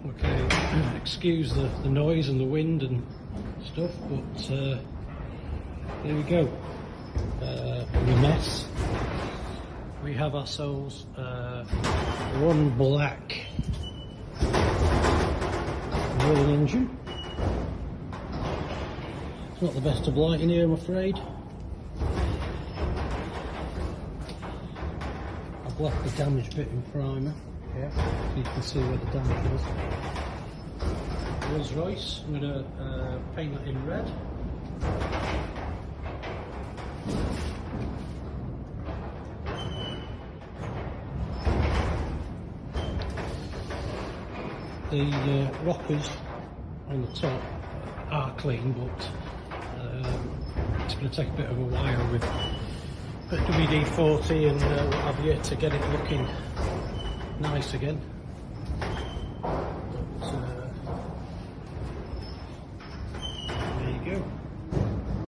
Okay, excuse the noise and the wind and stuff, but here we go. The mess. We have ourselves one black Merlin engine. It's not the best of lighting here, I'm afraid. I've left the damaged bit in primer. Yeah, so you can see where the damage was. Royce. I'm going to paint that in red. The rockers on the top are clean, but it's going to take a bit of a while with WD-40 and what have you to get it looking nice again.